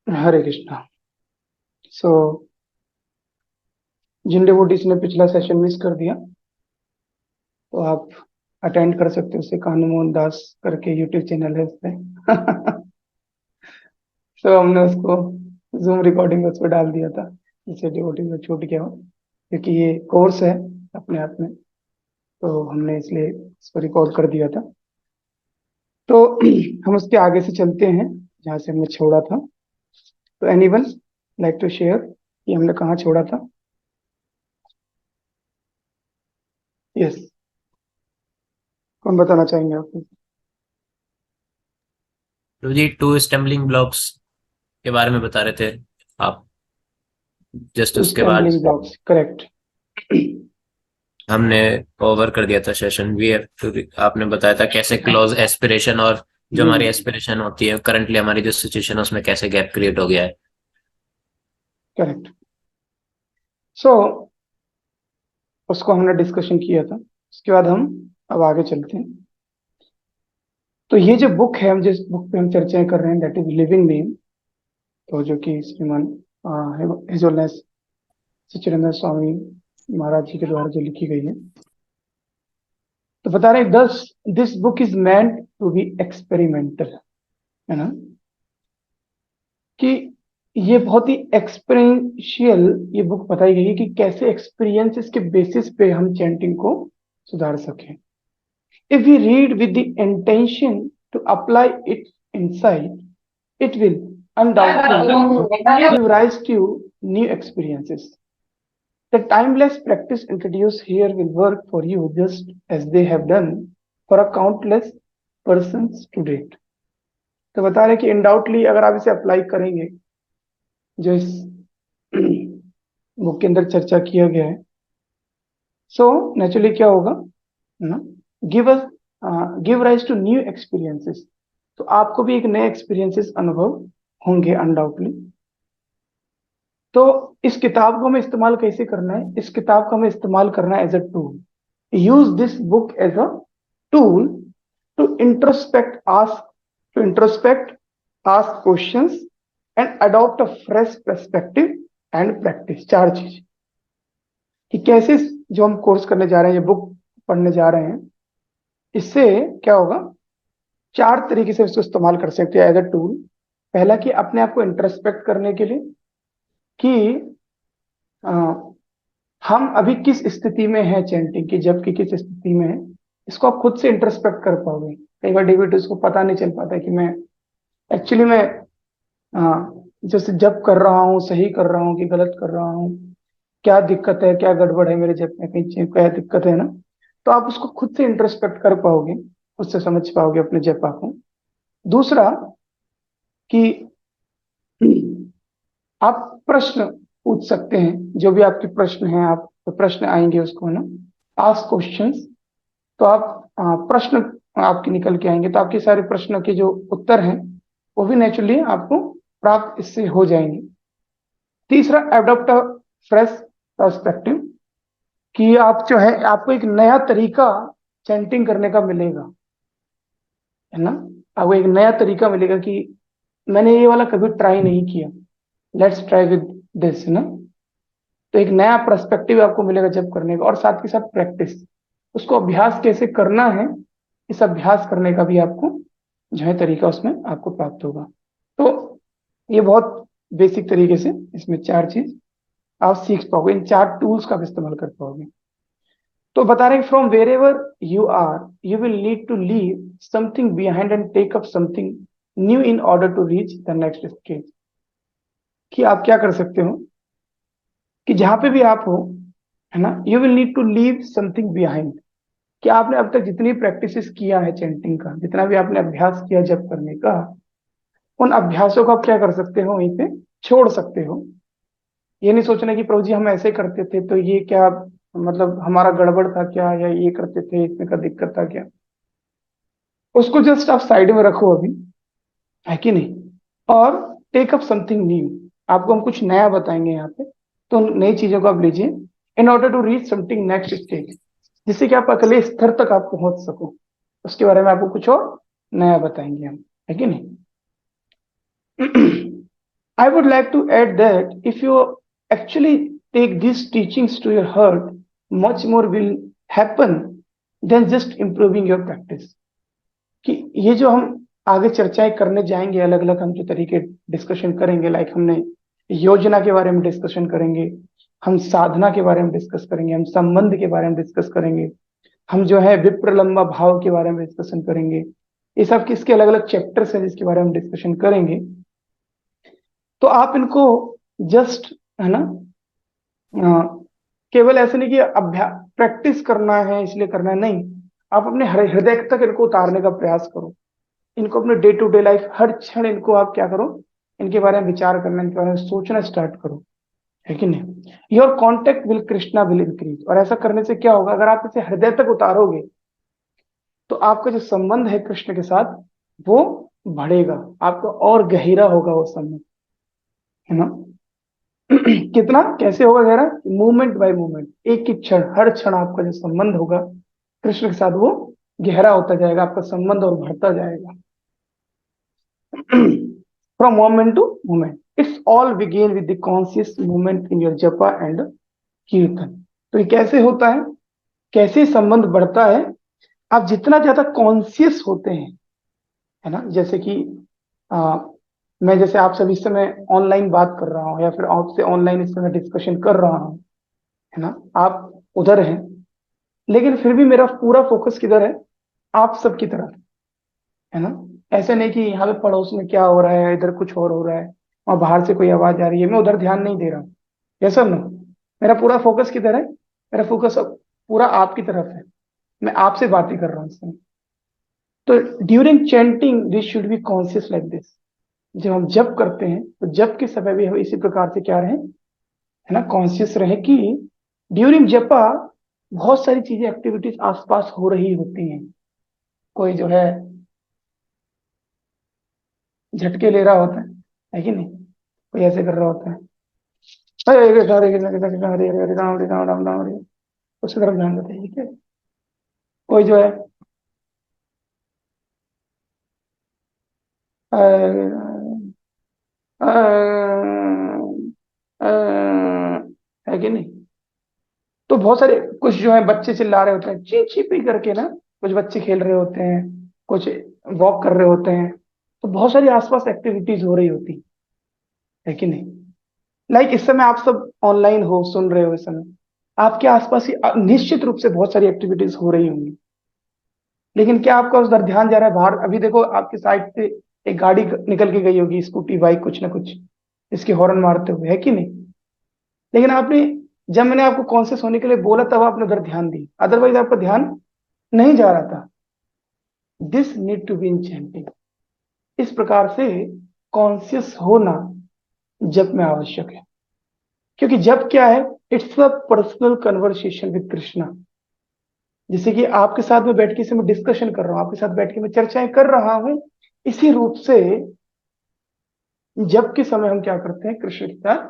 हरे कृष्णा। सो जिन devotees ने पिछला session miss कर दिया तो आप अटेंड कर सकते हो, उसे कानू मोहन दास करके यूट्यूब चैनल है उस पे। तो हमने उसको जूम रिकॉर्डिंग उस पर डाल दिया था, जिससे डिवोटीज को छूट गया हो, क्योंकि ये कोर्स है अपने आप में, तो हमने इसलिए इसको रिकॉर्ड कर दिया था। तो हम उसके आगे से चलते हैं जहाँ से हमने छोड़ा था। तो एनीवन लाइक टू शेयर कि हमने कहाँ छोड़ा था? यस, कौन बताना चाहेंगे आपको? तो जी 2 स्टम्बलिंग ब्लॉक्स के बारे में बता रहे थे आप। जस्ट टू उसके बाद स्टम्बलिंग ब्लॉक्स, करेक्ट। हमने ओवर कर दिया था सेशन। वी हैव टू, आपने बताया था कैसे क्लोज एस्पिरेशन और जो हमारी एस्पिरेशन होती है करंटली हमारी जो सिचुएशन है उसमें कैसे गैप क्रिएट हो गया है। करेक्ट। सो उसको हमने डिस्कशन किया था। उसके बाद हम अब आगे चलते हैं। तो ये जो बुक है, हम जिस बुक पे हम चर्चाएं कर रहे हैं, दैट इज लिविंग नेम, तो जो कि श्रीमान हिज होनेस सच्चिदानंद स्वामी महाराज जी के द्वारा जो लिखी गई है, तो बता रहे हैं दस this book is meant to be experimental, है ना, कि ये बहुत ही एक्सपेरिंशियल ये बुक बताई गई है कि कैसे एक्सपीरियंसेस के बेसिस पे हम चैंटिंग को सुधार सकें। If we read with the intention to apply it inside, it will undoubtedly give rise to new experiences. The timeless practice introduced here will work for you just as they have done for a countless persons to date. तो बता रहे कि undoubtedly अगर आप इसे apply करेंगे, जो इस बुक के अंदर चर्चा किया गया है, सो नेचुरली क्या होगा ना, give us give rise to new experiences. तो आपको भी एक नए एक्सपीरियंसेस अनुभव होंगे अनडाउटली। तो इस किताब को हमें इस्तेमाल कैसे करना है? इस किताब को हमें इस्तेमाल करना है as a tool. Use this book as a tool to introspect, ask questions and adopt a fresh perspective and practice. चार चीज कि कैसे जो हम कोर्स करने जा रहे हैं, ये बुक पढ़ने जा रहे हैं, इससे क्या होगा? चार तरीके से इसको इस्तेमाल कर सकते हैं एज अ टूल। पहला कि अपने आप को इंट्रोस्पेक्ट करने के लिए कि आ, हम अभी किस स्थिति में है चैंटिंग की, जबकि किस स्थिति में है, इसको आप खुद से इंट्रोस्पेक्ट कर पाओगे। कई बार डेविड उसको पता नहीं चल पाता कि मैं एक्चुअली मैं जैसे जब कर रहा हूँ सही कर रहा हूँ कि गलत कर रहा हूँ, क्या दिक्कत है, क्या गड़बड़ है मेरे जब में, कहीं क्या दिक्कत है ना। तो आप उसको खुद से इंट्रोस्पेक्ट कर पाओगे, उससे समझ पाओगे अपने जपा को। दूसरा कि आप प्रश्न पूछ सकते हैं, जो भी आपके प्रश्न हैं, आप तो प्रश्न आएंगे उसको ना, आस्क क्वेश्चंस। तो आप प्रश्न आपके निकल के आएंगे, तो आपके सारे प्रश्नों के जो उत्तर हैं वो भी नेचुरली आपको प्राप्त इससे हो जाएंगे। तीसरा, एडॉप्ट अ फ्रेश पर्सपेक्टिव, कि आप जो है आपको एक नया तरीका चैंटिंग करने का मिलेगा, है ना। आपको एक नया तरीका मिलेगा कि मैंने ये वाला कभी ट्राई नहीं किया, लेट्स ट्राई विद दिस, है ना। तो एक नया पर्सपेक्टिव आपको मिलेगा जब करने का, और साथ के साथ प्रैक्टिस, उसको अभ्यास कैसे करना है, इस अभ्यास करने का भी आपको जो है तरीका उसमें आपको प्राप्त होगा। तो ये बहुत बेसिक तरीके से इसमें चार चीज आप सीख पाओगे, इन चार टूल्स का आप इस्तेमाल कर पाओगे। तो बता रहे हैं from wherever you are you will need to leave something behind and take up something new in order to reach the next stage. कि आप क्या कर सकते हो कि जहां पे भी आप हो, है ना, you will need to leave something behind. कि आपने अब तक जितनी प्रैक्टिसेस किया है चैंटिंग का, जितना भी आपने अभ्यास किया जब करने का, उन अभ्यासों को आप क्या कर सकते हो, वहीं पे छोड़ सकते हो। ये नहीं सोचना कि प्रभु जी हम ऐसे करते थे तो ये क्या, मतलब हमारा गड़बड़ था क्या, या ये करते थे इसमें का दिक्कत था क्या। उसको जस्ट आप साइड में रखो अभी, है कि नहीं, और टेक अप समथिंग न्यू। आपको हम कुछ नया बताएंगे यहाँ पे, तो उन नई चीजों को आप लीजिए in order to reach something next stage, जिससे कि आप अगले स्तर तक आप पहुंच सको। उसके बारे में आपको कुछ और नया बताएंगे हम, है कि नहीं। I would like to add that if you actually take these teachings to your heart, much more will happen than just improving your practice. कि ये जो हम आगे चर्चाएं करने जाएंगे, अलग अलग हम जो तरीके डिस्कशन करेंगे, लाइक हमने योजना के बारे में डिस्कशन करेंगे, हम साधना के बारे में डिस्कस करेंगे, हम संबंध के बारे में डिस्कस करेंगे, हम जो है विप्रलंबा भाव के बारे में डिस्कशन करेंगे। ये सब किसके अलग अलग चैप्टर्स हैं जिसके बारे में डिस्कशन करेंगे। तो आप इनको जस्ट है ना केवल ऐसे नहीं कि अभ्यास प्रैक्टिस करना है इसलिए करना है, नहीं, आप अपने हृदय तक इनको उतारने का प्रयास करो। इनको अपने डे टू डे लाइफ हर क्षण इनको आप क्या करो, इनके बारे में विचार करना, इनके बारे में सोचना स्टार्ट करो, है कि नहीं। Your contact will Krishna will increase. और ऐसा करने से क्या होगा, अगर आप इसे हृदय तक उतारोगे तो आपका जो संबंध है कृष्ण के साथ वो बढ़ेगा, आपका और गहरा होगा वो संबंध, है ना। कितना कैसे होगा गहरा, मूवमेंट बाय मूवमेंट, एक एक क्षण, हर क्षण आपका जो संबंध होगा कृष्ण के साथ वो गहरा होता जाएगा, आपका संबंध और बढ़ता जाएगा। From moment to moment, it's all begin with the conscious movement in your japa and kirtan. तो ये कैसे होता है, कैसे संबंध बढ़ता है, आप जितना ज्यादा कॉन्शियस होते हैं, है ना। जैसे कि मैं जैसे आपसे इस समय ऑनलाइन बात कर रहा हूँ या फिर आपसे ऑनलाइन इस समय डिस्कशन कर रहा हूँ, है ना, आप उधर हैं, लेकिन फिर भी मेरा पूरा फोकस किधर है, आप सबकी तरफ, है ना। ऐसे नहीं कि यहाँ पे पड़ोस में क्या हो रहा है, इधर कुछ और हो रहा है, और बाहर से कोई आवाज आ रही है, मैं उधर ध्यान नहीं दे रहा हूँ, ये सब ना। मेरा पूरा फोकस किधर है, मेरा फोकस पूरा आपकी तरफ है, मैं आपसे बातें कर रहा हूँ इस समय। तो during chanting this should be conscious like this. जब हम जप करते हैं तो जप के समय भी हम इसी प्रकार से क्या रहे, है ना, कॉन्शियस रहे कि ड्यूरिंग जपा बहुत सारी चीजें एक्टिविटीज आसपास हो रही होती हैं। कोई जो है झटके ले रहा होता है कि नहीं, कोई ऐसे कर रहा होता है, हरे कृष्ण हरे कृष्ण कृष्ण कृष्ण हरे हरे हरे राम राम राम हरे, उसकी तरफ ध्यान देते हैं, ठीक है। कोई जो है है कि नहीं। तो बहुत सारे कुछ जो है बच्चे चिल्ला रहे होते हैं ची ची पी करके ना, कुछ बच्चे खेल रहे होते हैं, कुछ वॉक कर रहे होते हैं, तो बहुत सारी आसपास एक्टिविटीज हो रही होती है कि नहीं। लाइक इस समय आप सब ऑनलाइन हो, सुन रहे हो, इस समय आपके आसपास ही निश्चित रूप से बहुत सारी एक्टिविटीज हो रही होंगी, लेकिन क्या आपका उधर ध्यान जा रहा है बाहर। अभी देखो आपकी साइड से एक गाड़ी निकल के गई होगी, स्कूटी बाइक कुछ ना कुछ, इसके हॉर्न मारते हुए, है कि नहीं। लेकिन आपने, जब मैंने आपको कॉन्शियस होने के लिए बोला तब आपने उधर ध्यान दी, अदरवाइज आपका ध्यान नहीं जा रहा था। This need to be in chanting. इस प्रकार से कॉन्शियस होना जप में आवश्यक है, क्योंकि जप क्या है, it's a personal conversation with Krishna. जैसे कि आपके साथ में बैठ के इसे मैं डिस्कशन कर रहा हूं, आपके साथ बैठ के मैं चर्चाएं कर रहा हूं, इसी रूप से जब के समय हम क्या करते हैं, कृष्ण के साथ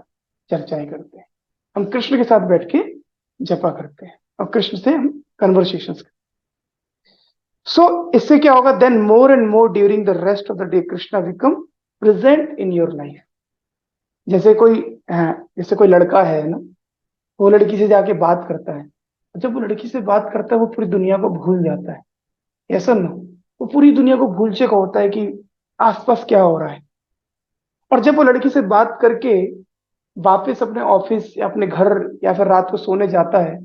चर्चाएं करते हैं, हम कृष्ण के साथ बैठ के जपा करते हैं और कृष्ण से हम कन्वर्सेशन करते हैं। सो इससे क्या होगा, then more and more during the rest of the day Krishna become present in your life. जैसे कोई जैसे कोई लड़का है ना, वो लड़की से जाके बात करता है, जब वो लड़की से बात करता है वो पूरी दुनिया को भूल जाता है, ऐसा ना, वो पूरी दुनिया को भूल चुका होता है कि आसपास क्या हो रहा है। और जब वो लड़की से बात करके वापस अपने ऑफिस या अपने घर या फिर रात को सोने जाता है,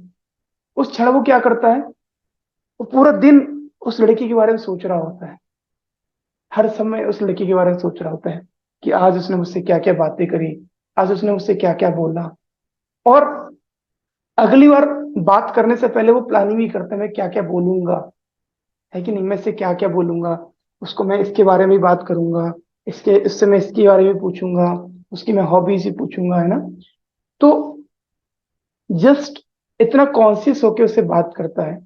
उस क्षण वो क्या करता है, वो पूरा दिन उस लड़की के बारे में सोच रहा होता है, हर समय उस लड़की के बारे में सोच रहा होता है कि आज उसने मुझसे क्या क्या बातें करी, आज उसने मुझसे क्या क्या बोला। और अगली बार बात करने से पहले वो प्लानिंग भी करता है, मैं क्या क्या बोलूंगा, है कि नहीं, मैं इससे क्या क्या बोलूंगा, उसको मैं इसके बारे में बात करूंगा, इससे मैं इसके बारे में पूछूंगा, उसकी मैं हॉबीज ही पूछूंगा, है ना। तो जस्ट इतना कॉन्शियस होके उससे बात करता है,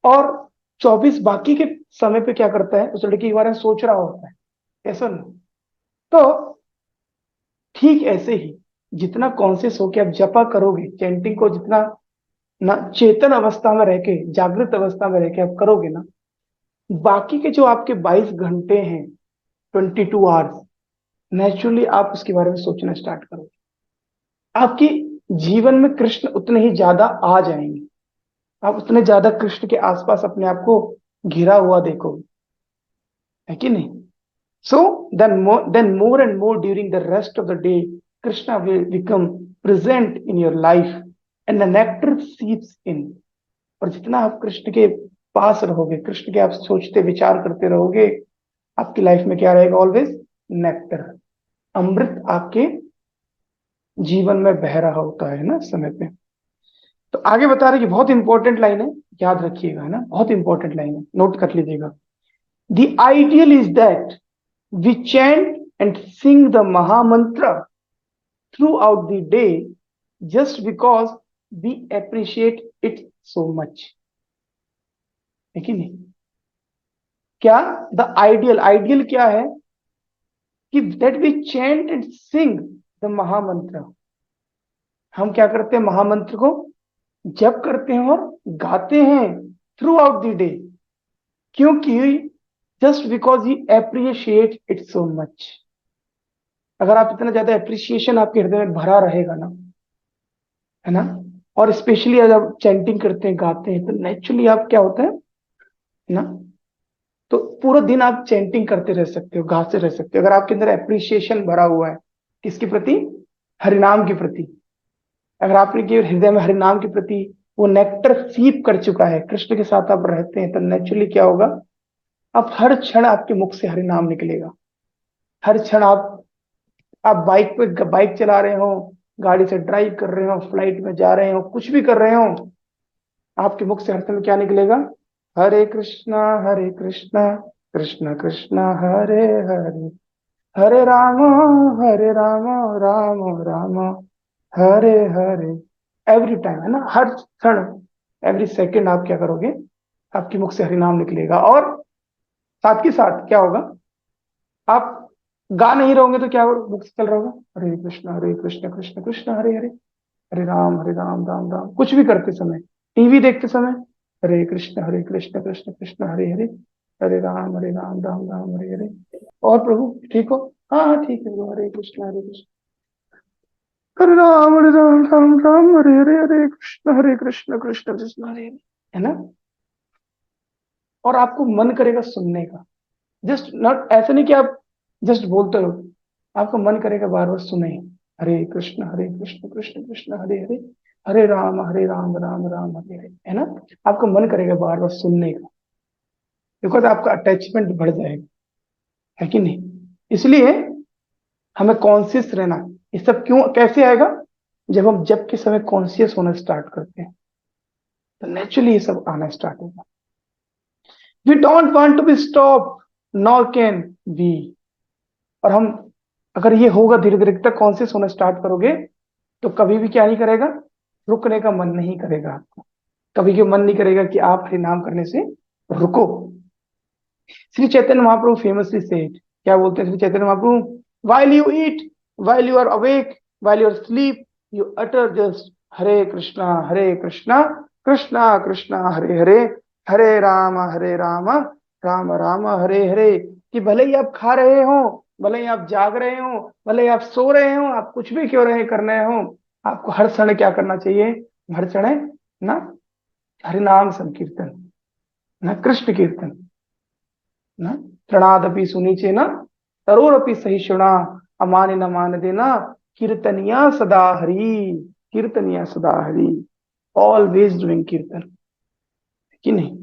और 24 बाकी के समय पे क्या करता है, उस लड़की के बारे में सोच रहा होता है, ऐसा ना। तो ठीक ऐसे ही जितना कॉन्शियस होके आप जपा करोगे, चैंटिंग को जितना ना चेतन अवस्था में रह के, जागृत अवस्था में रह के आप करोगे ना, बाकी के जो आपके 22 घंटे हैं, 22 आवर्स, नेचुरली आप उसके बारे में सोचना स्टार्ट करोगे। आपके जीवन में कृष्ण उतने ही ज्यादा आ जाएंगे, आप उतने ज्यादा कृष्ण के आसपास अपने आप को घिरा हुआ देखोगे, है कि नहीं? So then more and more during the rest of the day, Krishna will become present in your life and the nectar seeps in. और जितना आप कृष्ण के पास रहोगे, कृष्ण के आप सोचते विचार करते रहोगे, आपकी लाइफ में क्या रहेगा? ऑलवेज नेक्टर, अमृत आपके जीवन में बह रहा होता है ना समय पे। तो आगे बता रहे कि बहुत इंपॉर्टेंट लाइन है, याद रखिएगा, है ना, बहुत इंपॉर्टेंट लाइन है, नोट कर लीजिएगा। The ideal is that we chant and sing the Maha Mantra throughout the day just because we appreciate it so much. है कि नहीं? क्या द आइडियल क्या है? कि that we chant and sing the Maha Mantra. हम क्या करते हैं? महामंत्र को जप करते हैं और गाते हैं थ्रू आउट द डे। क्योंकि just because you appreciate it so much. अगर आप इतना ज्यादा एप्रिसिएशन आपके हृदय में भरा रहेगा ना, है ना, और स्पेशली अगर आप चैंटिंग करते हैं, गाते हैं, तो नेचुरली आप क्या होता है ना, तो पूरा दिन आप चैंटिंग करते रह सकते हो, गाते रह सकते हो। अगर आपके अंदर एप्रिसिएशन भरा हुआ है किसके प्रति? हरिनाम के प्रति। अगर आपने के हृदय में हरिनाम के प्रति वो नेक्टर सीप कर चुका है, कृष्ण के साथ आप रहते हैं, तो नेचुरली क्या होगा? आप हर क्षण आपके मुख से हरिनाम निकलेगा। हर क्षण आप बाइक चला रहे हो, गाड़ी से ड्राइव कर रहे हो, फ्लाइट में जा रहे हो, कुछ भी कर रहे हो, आपके मुख से हर समय क्या निकलेगा? हरे कृष्णा कृष्ण कृष्ण हरे हरे, हरे राम राम राम हरे हरे। एवरी टाइम, है ना, हर क्षण, एवरी सेकेंड आप क्या करोगे? आपके मुख से हरिनाम निकलेगा। और साथ के साथ क्या होगा? आप गा नहीं रहोगे तो क्या मुख से चल रहा होगा? हरे कृष्ण कृष्ण कृष्ण हरे हरे, हरे राम राम राम। कुछ भी करते समय, टीवी देखते समय, हरे कृष्ण कृष्ण कृष्ण हरे हरे, हरे राम राम राम हरे हरे। और प्रभु ठीक हो? हाँ हाँ ठीक है, हरे कृष्ण हरे राम राम राम हरे हरे, हरे कृष्ण कृष्ण कृष्ण हरे हरे, है ना। और आपको मन करेगा सुनने का, जस्ट नॉट ऐसे नहीं कि आप जस्ट बोलते रहो, आपका मन करेगा बार बार सुने, हरे कृष्ण कृष्ण कृष्ण हरे हरे, हरे राम राम राम हरे हरे, है ना। आपका मन करेगा बार बार सुनने का, बिकॉज आपका अटैचमेंट बढ़ जाएगा, है कि नहीं? इसलिए हमें कॉन्शियस रहना। ये सब क्यों कैसे आएगा? जब हम जब के समय कॉन्शियस होना स्टार्ट करते हैं, तो नेचुरली ये सब आना स्टार्ट होगा। We don't want to be stop, nor can we. और हम, अगर ये होगा, धीरे धीरे तक कॉन्शियस होना स्टार्ट करोगे, तो कभी भी क्या नहीं करेगा? रुकने का मन नहीं करेगा आपको, कभी के मन नहीं करेगा कि आप हरिनाम करने से रुको। श्री चैतन्य महाप्रभु फेमसली सेड, क्या बोलते हैं Shri Chaitanya Mahaprabhu? While you eat, while you are awake, while you are sleep, you utter just Hare Krishna Krishna Krishna Hare Hare, Hare Ram Ram Ram Hare Hare. कि भले ही आप खा रहे हो, भले ही आप जाग रहे हो, भले ही आप सो रहे हो, आप कुछ भी क्यों रहे कर रहे हो, आपको हर क्षण क्या करना चाहिए? हर क्षण ना हरिनाम संकीर्तन, ना कृष्ण कीर्तन, ना प्रणादपि सुनीचे न तरोरपि सहिष्णुना, अमानि न मान देना, कीर्तनिया सदा हरि, कीर्तनिया सदा हरि, ऑलवेज डूइंग कीर्तन, कि नहीं?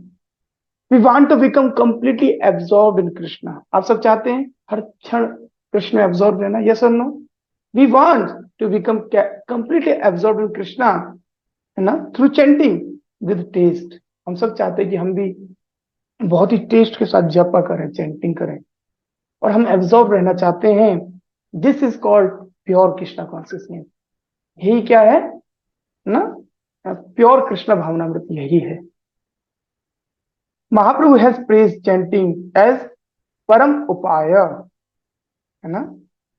We want to become completely absorbed in Krishna. आप सब चाहते हैं हर क्षण कृष्ण में एब्जॉर्ब रहना? यस और no? We want to become completely absorbed in Krishna, है ना, थ्रू चैंटिंग विद टेस्ट। हम सब चाहते हैं कि हम भी बहुत ही टेस्ट के साथ जपा करें, चैंटिंग करें, और हम एब्जॉर्ब रहना चाहते हैं। This is called pure Krishna consciousness. यही क्या है ना, प्योर कृष्ण भावनामृत यही है। महाप्रभु हैज प्रेज चैंटिंग एज परम उपाय, है ना,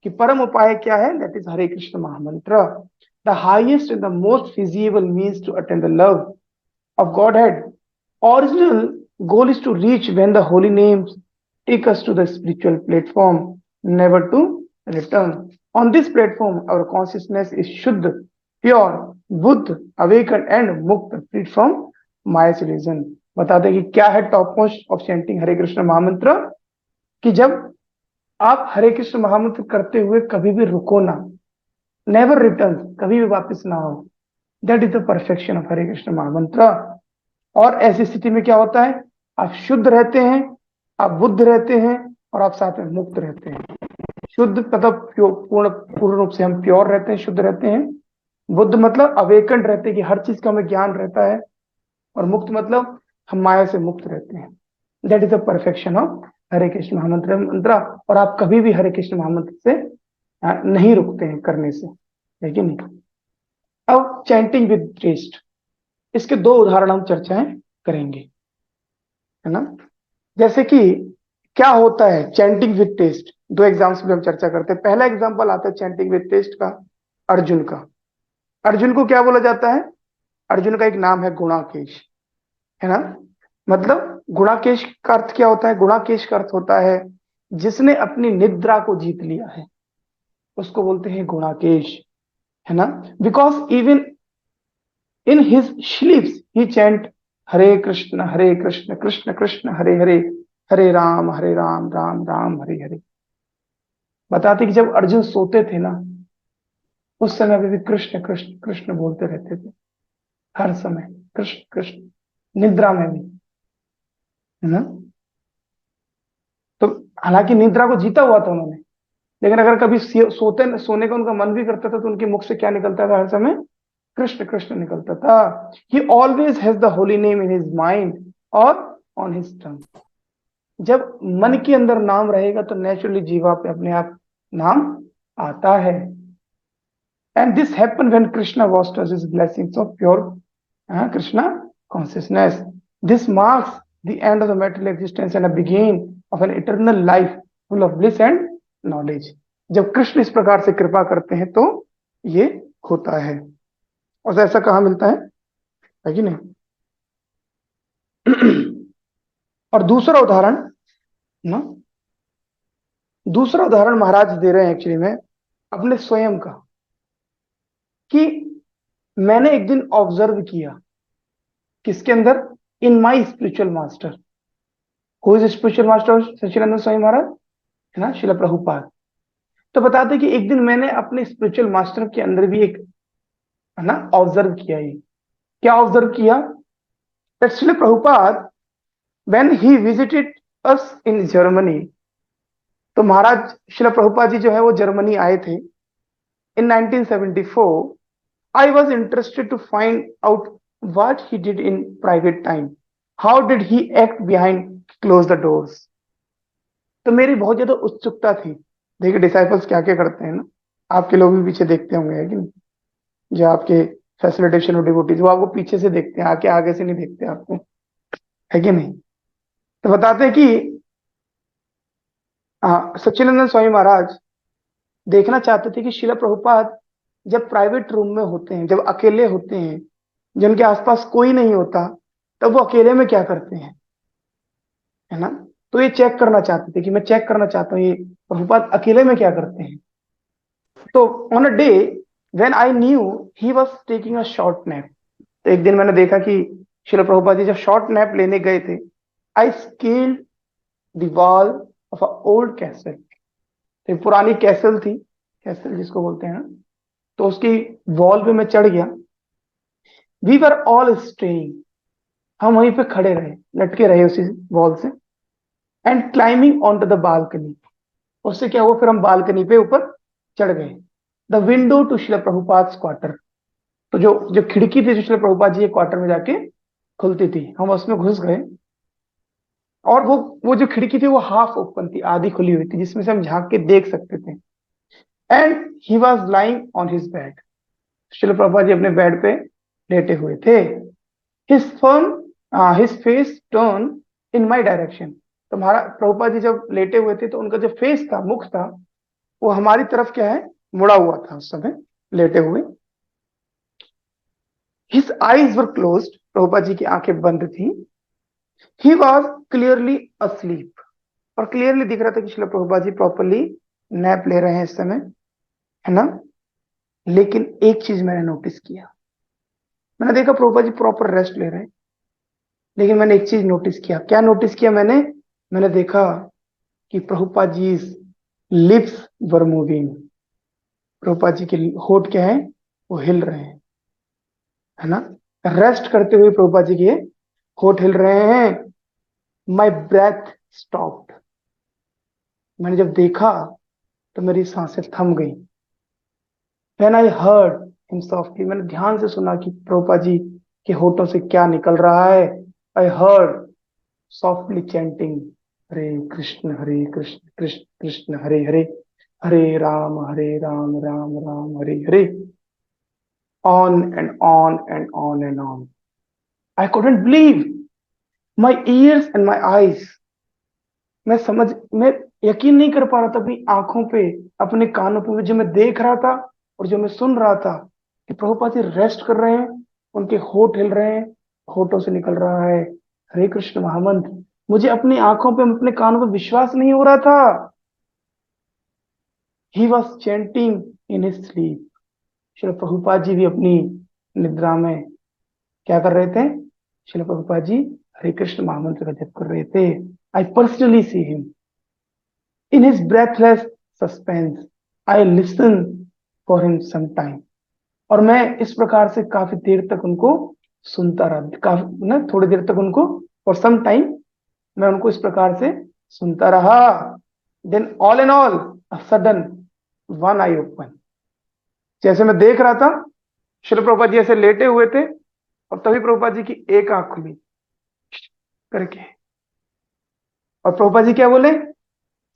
कि परम उपाय क्या है? That is Hare Krishna Mahamantra, the highest and the most feasible means to attain the love of Godhead. Original goal is to reach when the holy names take us to the spiritual platform, never to return. On this platform, our consciousness is Shuddha, pure, Buddha, awakened and मुक्त, freed from Maya's illusion. बताते कि क्या है top most of chanting हरे कृष्ण महामंत्र, कि जब आप हरे कृष्ण महामंत्र करते हुए कभी भी रुको ना, नेवर रिटर्न, कभी भी वापस ना हो, that is the perfection of Hare Krishna mahamantra. और ऐसी स्थिति में क्या होता है, आप शुद्ध रहते हैं, आप बुद्ध रहते हैं और आप साथ में मुक्त रहते हैं. शुद्ध मतलब पूर्ण रूप से हम प्योर रहते हैं, शुद्ध रहते हैं. बुद्ध मतलब अवेकन रहते हैं कि हर चीज का हमें ज्ञान रहता है. और मुक्त मतलब हम माया से मुक्त रहते हैं. That is the perfection of Hare Krishna mahamantra. और आप कभी भी हरे कृष्ण महामंत्र से नहीं रुकते हैं करने से, है कि नहीं. अब चैंटिंग विद टेस्ट, इसके दो उदाहरण हम चर्चाएं करेंगे, है ना. जैसे कि क्या होता है चैंटिंग विद टेस्ट, दो एग्जाम्पल्स में हम चर्चा करते हैं. पहला एग्जाम्पल आता है चैंटिंग विद टेस्ट का, अर्जुन का. अर्जुन को क्या बोला जाता है, अर्जुन का एक नाम है गुणाकेश, है ना. मतलब गुणाकेश का अर्थ क्या होता है, गुणाकेश का अर्थ होता है जिसने अपनी निद्रा को जीत लिया है, उसको बोलते हैं गुणाकेश, है ना. Because even in his sleeps he chant Hare Krishna Krishna Krishna Hare Hare, Hare Ram Ram Ram Hare Hare. बताते कि जब अर्जुन सोते थे ना, उस समय पे भी कृष्ण कृष्ण कृष्ण बोलते रहते थे, हर समय कृष्ण कृष्ण, निद्रा में भी, है ना. तो हालांकि निद्रा को जीता हुआ था उन्होंने, लेकिन अगर कभी सोने का उनका मन भी करता था तो उनके मुख से क्या निकलता था, हर समय कृष्ण कृष्ण निकलता था. ही always has the holy name in his mind और ऑन हिज टंग. जब मन के अंदर नाम रहेगा तो नेचुरली जीवा पे अपने आप नाम आता है. And this happen when Krishna bestows his blessings of pure Krishna consciousness. This marks the end of the metal existence and a begin of an eternal life full of bliss and knowledge. जब कृष्ण इस प्रकार से कृपा करते हैं तो ये होता है. और ऐसा कहाँ मिलता है कि नहीं. और दूसरा उदाहरण ना, दूसरा उदाहरण महाराज दे रहे हैं एक्चुअली में अपने स्वयं का, कि मैंने एक दिन ऑब्जर्व किया, किसके अंदर, in my spiritual master. Who is spiritual master Sachchidananda Swami Maharaj, है ना, श्रील प्रभुपाद. तो बताते कि एक दिन मैंने अपने स्पिरिचुअल मास्टर के अंदर भी एक, है ना, ऑब्जर्व किया. ये क्या ऑब्जर्व किया, that Srila Prabhupada when he visited us in Germany. तो महाराज श्रील प्रभुपाद जी जो है वो जर्मनी आए थे in 1974. I was interested to find out what he did in private time, how did he act behind close the doors. तो मेरी बहुत ज्यादा उत्सुकता थी. देखिए डिसाइपल्स क्या क्या करते हैं ना, आपके लोग भी पीछे देखते होंगे, है कि नहीं, जो आपके फैसिलिटेशन और डिवोटीज, वो आपको पीछे से देखते हैं, आके आगे से नहीं देखते आपको, है कि नहीं. तो बताते हैं कि सच्चिदानंद स्वामी महाराज देखना चाहते थे कि श्रील प्रभुपाद जब प्राइवेट रूम में होते हैं, जब अकेले होते हैं, जिनके आसपास कोई नहीं होता, तब वो अकेले में क्या करते हैं, है ना. तो ये चेक करना चाहते थे कि मैं चेक करना चाहता हूँ ये प्रभुपाद अकेले में क्या करते हैं. तो on a day when I knew he was taking a short nap. तो एक दिन मैंने देखा कि श्रील प्रभुपाद जी जब शॉर्ट नैप लेने गए थे, I scaled the wall of a old castle. तो पुरानी कैसल थी, कैसल जिसको बोलते हैं ना, तो उसकी वॉल पे मैं चढ़ गया. वी वर ऑल स्टेइंग, हम वहीं पे खड़े रहे, लटके रहे उसी वॉल से. And climbing on to the balcony, उससे क्या हुआ, फिर हम बालकनी पे ऊपर चढ़ गए. The window to Srila Prabhupada quarter. तो जो जो खिड़की थी जो श्रील प्रभुपाद जी के क्वार्टर में जाके खुलती थी, हम उसमें घुस गए. और वो जो खिड़की थी वो हाफ ओपन थी, आधी खुली हुई थी, जिसमें से हम झांक के देख सकते थे. And he was lying on his bed. Srila Prabhupada ji अपने बेड पे लेटे हुए थे. His face turn in my direction. तो हमारा प्रभुपाद जी जब लेटे हुए थे तो उनका जो फेस था, मुख था, वो हमारी तरफ क्या है, मुड़ा हुआ था उस समय लेटे हुए. His eyes were closed, Prabhupada ji की आंखें बंद थी. ही वॉज क्लियरली अस्लीप, और क्लियरली दिख रहा था कि श्रील प्रभुपाद जी प्रॉपरली नैप ले रहे हैं इस समय, है ना। लेकिन एक चीज मैंने नोटिस किया, मैंने देखा प्रभुपाद जी प्रॉपर रेस्ट ले रहे हैं, लेकिन मैंने एक चीज नोटिस किया। क्या नोटिस किया मैंने देखा कि प्रभुपाद जी lips were moving. Prabhupada ji के होठ क्या है, वो हिल रहे हैं, है ना। रेस्ट करते हुए प्रभुपाद जी के होठ हिल रहे हैं। My breath stopped. मैंने जब देखा तो मेरी सांसें थम गई। When I heard him softly, मैंने ध्यान से सुना कि प्रभुपाद जी के होठों से क्या निकल रहा है। I heard softly chanting, Hare Krishna Krishna Krishna Hare Hare, Hare Ram Ram Ram Hare Hare, on and on and on and on. I couldn't believe my ears and my eyes. मैं यकीन नहीं कर पा रहा था अपनी आंखों पे, अपने कानों पे, जो मैं देख रहा था और जो मैं सुन रहा था कि प्रभुपाद जी रेस्ट कर रहे हैं, उनके होठ हिल रहे हैं, होठों से निकल रहा है हरे कृष्ण महामंत्र। मुझे अपनी आंखों पे, अपने कानों पे विश्वास नहीं हो रहा था। He was chanting in his sleep. Shri Prabhupada ji भी अपनी निद्रा में क्या कर रहे थे? श्रील प्रभुपाद जी हरे कृष्ण महामंत्र का जप कर रहे थे। I personally see him in his breathless suspense. I listen for him some time. और मैं इस प्रकार से काफी देर तक उनको सुनता रहा, काफी ना, थोड़ी देर तक उनको, फॉर सम टाइम मैं उनको इस प्रकार से सुनता रहा। Then all in all sudden one I open. जैसे मैं देख रहा था, श्री प्रभुपाद जी ऐसे लेटे हुए थे और तभी प्रभुपाद जी की एक आंख खुली करके, और प्रभुपाद जी क्या बोले?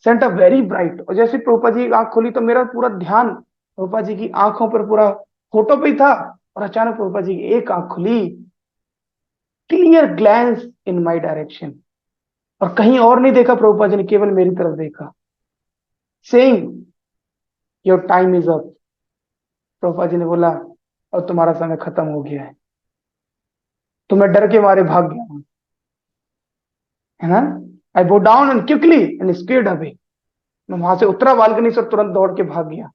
Sent a very bright. और जैसे प्रभुपाद जी की आंख खुली तो मेरा पूरा ध्यान प्रभुपाद जी की आंखों पर, पूरा फोटो पे ही था, और अचानक प्रभुपाद जी की एक आंख खुली। Clear glance in my direction. और कहीं और नहीं देखा प्रभुपाद जी ने, केवल मेरी तरफ देखा। Saying your time is up. Prabhupada ji ने बोला और तुम्हारा समय खत्म हो गया है। तो मैं डर के मारे भाग गया हूं, है ना। I go down and quickly and scared away. मैं वहां से उतरा बालकनी से, तुरंत दौड़ के भाग गया।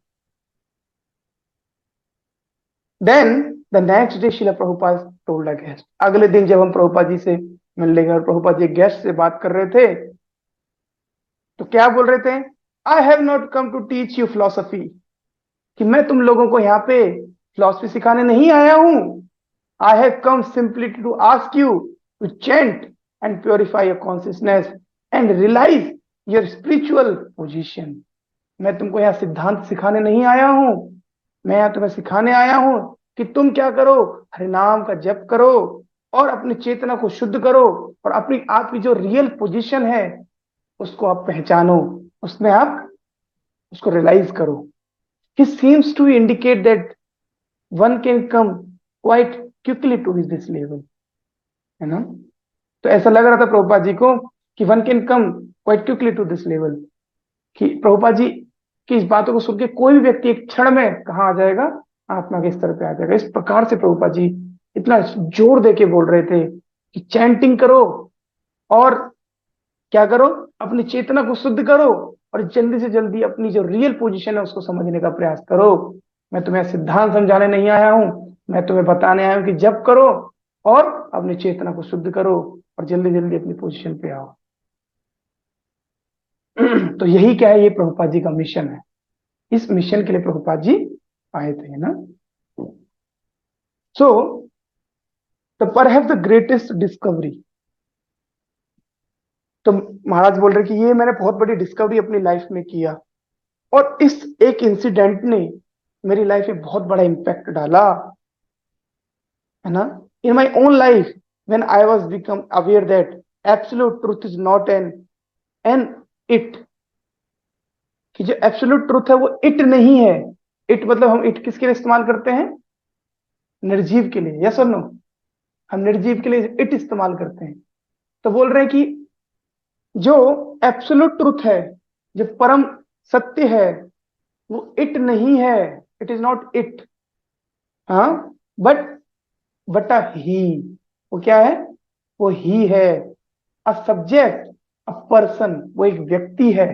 Then the next day Shila Prabhupada told a guest. अगले दिन जब हम प्रभुपाद जी से मिलने गए और प्रभुपाद जी गेस्ट से बात कर रहे थे, तो क्या बोल रहे थे? I have not come to teach you philosophy. कि मैं तुम लोगों को यहाँ पे फिलोसफी सिखाने नहीं आया हूं। I have come simply to ask you to chant and purify your consciousness and realise your spiritual position. मैं तुमको यहाँ सिद्धांत सिखाने नहीं आया हूं। मैं यहाँ तुम्हें सिखाने आया हूं कि तुम क्या करो, हरि नाम का जप करो और अपनी चेतना को शुद्ध करो, और अपनी आपकी जो रियल पोजीशन है उसको आप पहचानो, उसमें आप उसको रियलाइज करो। He seems to indicate that one can come quite quickly to this level, है ना। तो ऐसा लग रहा था प्रभुपाद जी को कि one can come quite quickly to this level, कि प्रभुपाद जी की इस बातों को सुन के कोई भी व्यक्ति एक क्षण में कहाँ आ जाएगा? आत्मा के स्तर पे आ जाएगा। इस प्रकार से प्रभुपाद जी इतना जोर दे के बोल रहे थे कि चैंटिंग करो और क्या करो, अपनी चेतना को शुद्ध करो और जल्दी से जल्दी अपनी जो रियल पोजीशन है उसको समझने का प्रयास करो। मैं तुम्हें सिद्धांत समझाने नहीं आया हूं, मैं तुम्हें बताने आया हूं कि जप करो और अपनी चेतना को शुद्ध करो और जल्दी जल्दी अपनी पोजीशन पे आओ। तो यही क्या है, ये प्रभुपाद जी का मिशन है। इस मिशन के लिए प्रभुपाद जी आए थे, ना। So the perhaps the greatest discovery. तो महाराज बोल रहे कि ये मैंने बहुत बड़ी डिस्कवरी अपनी लाइफ में किया, और इस एक इंसिडेंट ने मेरी लाइफ में बहुत बड़ा इंपैक्ट डाला, है ना। In my own life when I was become aware that absolute truth is not an it. कि जो एब्सोल्यूट ट्रूथ है वो इट नहीं है। इट मतलब हम इट किसके लिए इस्तेमाल करते हैं? निर्जीव के लिए, यस और नो। हम निर्जीव के लिए इट इस्तेमाल करते हैं। तो बोल रहे हैं कि जो एब्सोल्यूट ट्रूथ है, जो परम सत्य है, वो इट नहीं है। इट इज नॉट इट, हाँ, बट अ ही। वो क्या है? वो ही है। अ सब्जेक्ट, अ पर्सन, वो एक व्यक्ति है।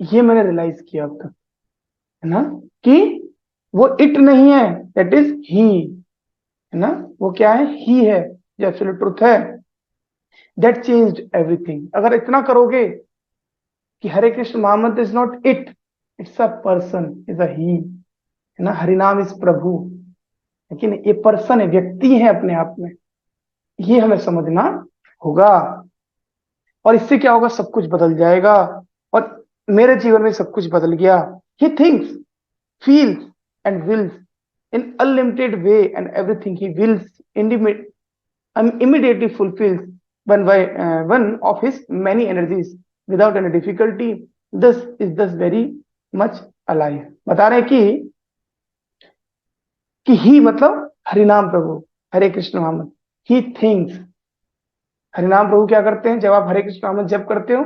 ये मैंने रियलाइज किया अब तक, है ना, कि वो इट नहीं है, दैट इज ही, है ना, वो क्या है, ही है, जो एब्सोल्यूट ट्रुथ है, दैट चेंज्ड एवरीथिंग। अगर इतना करोगे कि Hare Krishna Mohammad is not it, it's a person, is a he, है ना, हरिनाम इज प्रभु, लेकिन ये पर्सन है, व्यक्ति है अपने आप में, ये हमें समझना होगा। और इससे क्या होगा, सब कुछ बदल जाएगा। और मेरे जीवन में सब कुछ बदल गया। He thinks, feels and wills in unlimited way, and everything he wills immediately fulfills one of his many energies without any difficulty. This is thus very much alive। बता रहे हैं कि ही मतलब हरिनाम प्रभु, हरे कृष्ण मोहम्मद, ही थिंक्स। हरिनाम प्रभु क्या करते हैं, जब आप हरे कृष्ण मोहम्मद जप करते हो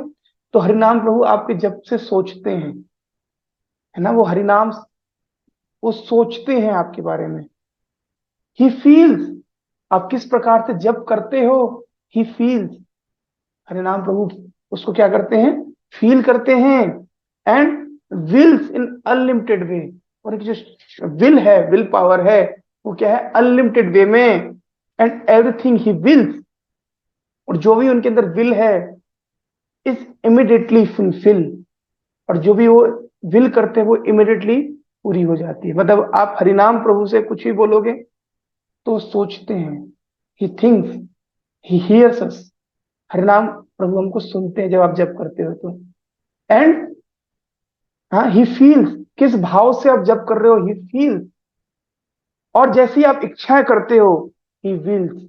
तो हरिनाम प्रभु आपके जप से सोचते हैं, है ना, वो हरिनाम, वो सोचते हैं आपके बारे में। ही फील्स, आप किस प्रकार से जप करते हो, ही फील्स, हरिनाम प्रभु उसको क्या करते हैं, फील करते हैं। एंड विल्स इन अनलिमिटेड वे, और एक जो विल है, विल पावर है, वो क्या है, अनलिमिटेड वे में। एंड एवरीथिंग ही विल्स, और जो भी उनके अंदर विल है, इज इमिडिएटली फुलफिल, और जो भी वो विल करते हैं वो इमिडिएटली पूरी हो जाती है। मतलब आप हरिनाम प्रभु से कुछ भी बोलोगे तो वो सोचते हैं, ही थिंक्स, ही हियर्स अस, हरिनाम प्रभु हमको सुनते हैं जब आप जप करते हो तो। एंड हाँ, ही फील्स, किस भाव से आप जप कर रहे हो, ही फील्स, और जैसी आप इच्छाएं करते हो, ही विल्स,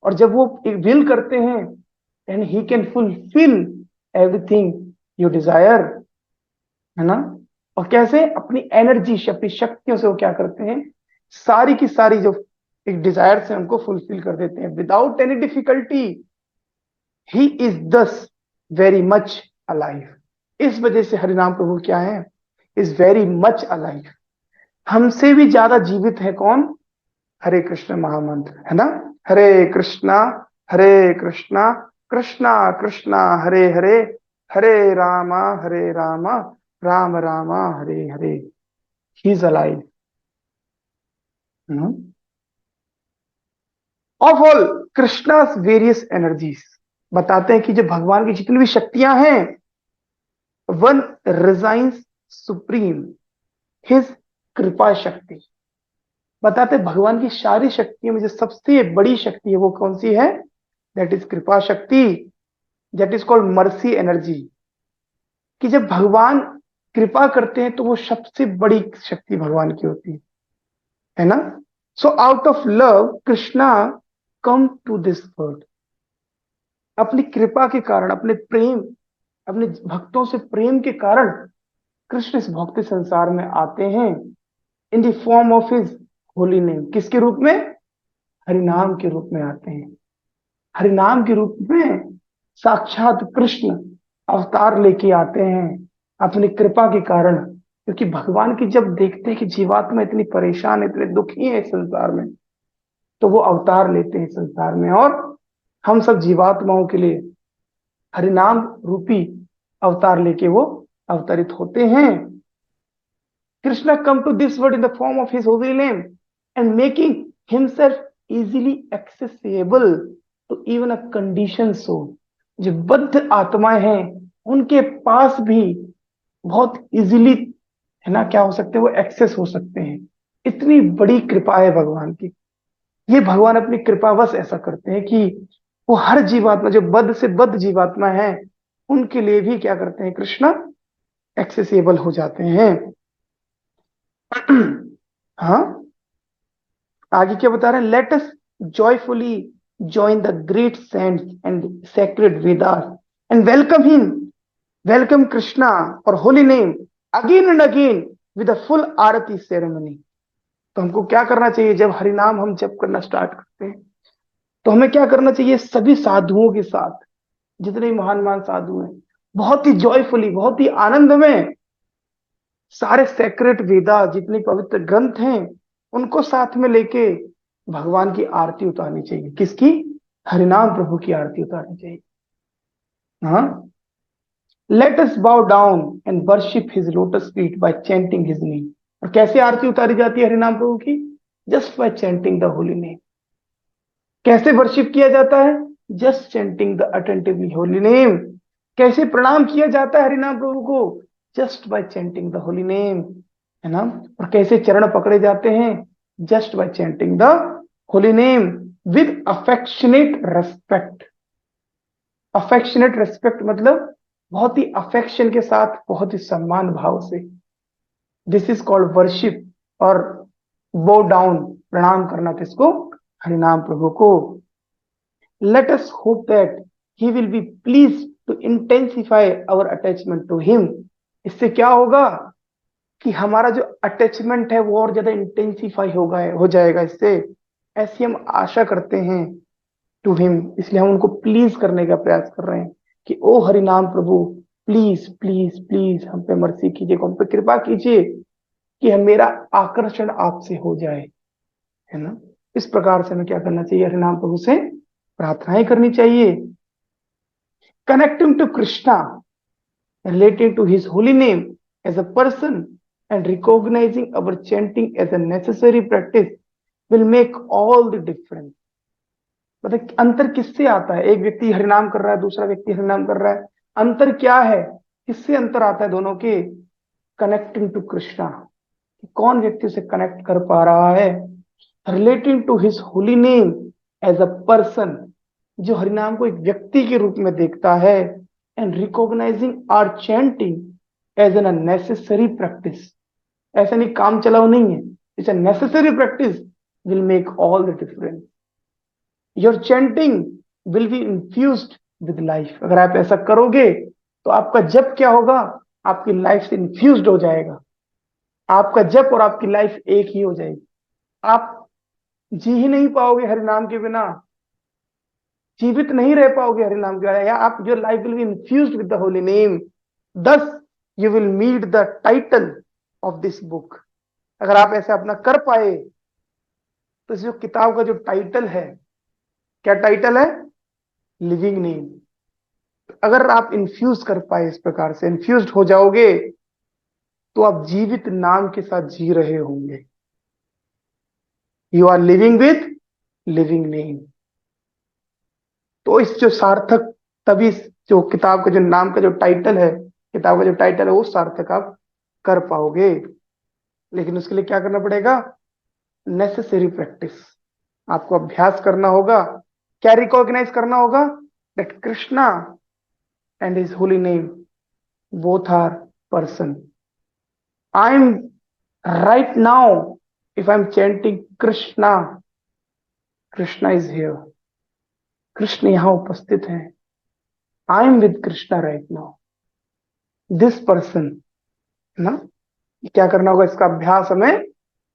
और जब वो विल करते हैं, and he can fulfil everything you desire, है ना। और कैसे, अपनी एनर्जी से, अपनी शक्तियों से वो क्या करते हैं, सारी की सारी जो एक डिजायर से उनको फुलफिल कर देते हैं without any difficulty. He is दस वेरी मच अलाइव। इस वजह से हरिनाम प्रभु क्या है, इज वेरी मच अलाइव। हमसे भी ज्यादा जीवित है कौन, हरे कृष्ण महामंत्र, है ना। Hare Krishna, Hare Krishna, Krishna Krishna Hare Hare, Hare Rama, Ram Rama Hare Hare. He is alive of all Krishna's various energies. बताते हैं कि जो भगवान की जितनी भी शक्तियां हैं, वन रिजाइंस सुप्रीम, हिज कृपा शक्ति। बताते हैं भगवान की सारी शक्तियों में जो सबसे बड़ी शक्ति है वो कौन सी है, दैट इज कृपा शक्ति, that is called mercy energy. कि जब भगवान कृपा करते हैं तो वो सबसे बड़ी शक्ति भगवान की होती है ना। So out of love Krishna come to this world. अपनी कृपा के कारण, अपने प्रेम, अपने भक्तों से प्रेम के कारण कृष्ण इस भौतिक संसार में आते हैं, इन the form of his holy name. किसके रूप में, हरिनाम के रूप में आते हैं। हरिनाम के रूप में साक्षात कृष्ण अवतार लेके आते हैं अपनी कृपा के कारण। क्योंकि भगवान की जब देखते हैं कि जीवात्मा इतनी परेशान है, इतने दुखी है इस संसार में, तो वो अवतार लेते हैं संसार में, और हम सब जीवात्माओं के लिए हरिनाम रूपी अवतार लेके वो अवतरित होते हैं। Krishna come to this world in the form of his holy name and making himself easily accessible to even a condition soul. जो बद्ध आत्माएं हैं उनके पास भी बहुत इजीली, है ना, क्या हो सकते हैं, वो एक्सेस हो सकते हैं। इतनी बड़ी कृपा है भगवान की। ये भगवान अपनी कृपावश ऐसा करते हैं कि वो हर जीवात्मा, जो बद्ध से बद्ध जीवात्मा है, उनके लिए भी क्या करते हैं, कृष्ण एक्सेसिबल हो जाते हैं। हाँ, आगे क्या बता रहे हैं, let us joyfully join the great saints and sacred Vedas and welcome Krishna or holy name again and again with a full Aarti ceremony। तो हमको क्या करना चाहिए, जब हरिनाम हम जप करना स्टार्ट करते हैं तो हमें क्या करना चाहिए, सभी साधुओं के साथ, जितने महान महान साधु हैं, बहुत ही जॉयफुली, बहुत ही आनंद में, सारे सेक्रेट वेदा, जितने पवित्र ग्रंथ हैं, उनको साथ में लेके भगवान की आरती उतारनी चाहिए। किसकी, हरिनाम प्रभु की आरती उतारनी चाहिए। हाँ, लेट अस बाउ down and worship his lotus feet by chanting his name. और कैसे आरती उतारी जाती है हरिनाम प्रभु की? Just by chanting the holy name. कैसे वर्शिप किया जाता है? Just chanting the attentively holy name. कैसे प्रणाम किया जाता है हरिनाम प्रभु को? Just by chanting the holy name, है ना। और कैसे चरण पकड़े जाते हैं? Just by chanting the holy name with affectionate respect. Affectionate respect मतलब बहुत ही अफेक्शन के साथ, बहुत ही सम्मान भाव से। This is called worship. और बो डाउन, प्रणाम करना किसको? हरिनाम प्रभु को। Let us hope that he will be please to intensify our attachment to him. इससे क्या होगा कि हमारा जो अटैचमेंट है वो और ज्यादा इंटेंसिफाई होगा, हो जाएगा इससे। ऐसी हम आशा करते हैं टू हिम, इसलिए हम उनको प्लीज करने का प्रयास कर रहे हैं कि ओ हरिनाम प्रभु, प्लीज प्लीज प्लीज हम पे मर्सी कीजिए, हम पे कृपा कीजिए कि हम मेरा आकर्षण आपसे हो जाए, है ना। इस प्रकार से हमें क्या करना चाहिए? हरिनाम प्रभु से प्रार्थनाएं करनी चाहिए। Connecting to Krishna, relating to his holy name as a person and recognizing our chanting as a necessary practice will make all the difference। मतलब अंतर किससे आता है? एक व्यक्ति हरिनाम कर रहा है, दूसरा व्यक्ति हरिनाम कर रहा है, अंतर क्या है? किससे अंतर आता है दोनों के? कनेक्टिंग टू कृष्णा, कौन व्यक्ति से कनेक्ट कर पा रहा है। Relating to his holy name as a person, जो हरिनाम को एक व्यक्ति के रूप में देखता है। And recognising our chanting as an necessary practice, ऐसा नहीं काम चलाओ नहीं है, it's a necessary practice, will make all the difference. Your chanting will be infused with life. अगर आप ऐसा करोगे तो आपका जप क्या होगा? आपकी लाइफ से इन्फ्यूज्ड हो जाएगा। आपका जप और आपकी लाइफ एक ही हो जाएगी। आप जी ही नहीं पाओगे हरिनाम के बिना, जीवित नहीं रह पाओगे हरिनाम के बिना। या आप, your life will be infused with the holy name, thus you will meet the title of this book. अगर आप ऐसे अपना कर पाए तो इस जो किताब का जो टाइटल है, क्या टाइटल है? Living name. अगर आप इन्फ्यूज कर पाए, इस प्रकार से इन्फ्यूज्ड हो जाओगे, तो आप जीवित नाम के साथ जी रहे होंगे। You are living with living name. तो इस जो सार्थक, तभी जो किताब का जो नाम का जो टाइटल है, किताब का जो टाइटल है, वो सार्थक आप कर पाओगे। लेकिन उसके लिए क्या करना पड़ेगा? नेसेसरी प्रैक्टिस, आपको अभ्यास करना होगा। क्या रिकॉग्नाइज करना होगा? That Krishna and his holy name both are person. I am right now, if I am chanting Krishna, Krishna is here, Krishna यहां उपस्थित है। I am with Krishna right now, this person, है ना। क्या करना होगा? इसका अभ्यास हमें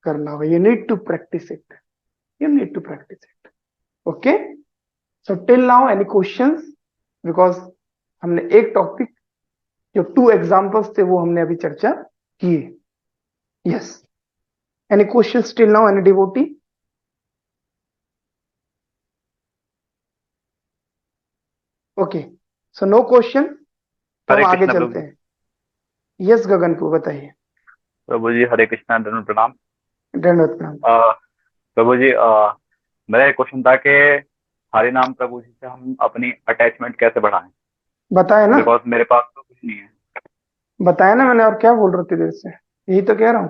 करना होगा। You need to practise it, you need to practise it. Okay, so till now any questions? Because हमने एक टॉपिक, जो 2 एग्जांपल्स थे, वो हमने अभी चर्चा की। Yes, any questions till now, any devotee? Okay, so no question, तो हम हरे आगे कृष्णा चलते प्रभु। हैं। यस गगनपुर, बताइए। प्रभु जी हरे कृष्णा, धन्यवाद, प्रणाम। दंडवत प्रणाम। प्रभु जी, मेरा एक क्वेश्चन था कि हरि नाम प्रभु जी से हम अपनी अटैचमेंट कैसे बढ़ाएं? बताया ना, बिकॉज मेरे पास तो कुछ नहीं है। बताया ना मैंने। और क्या बोल रही थी देर से? यही तो कह रहा हूं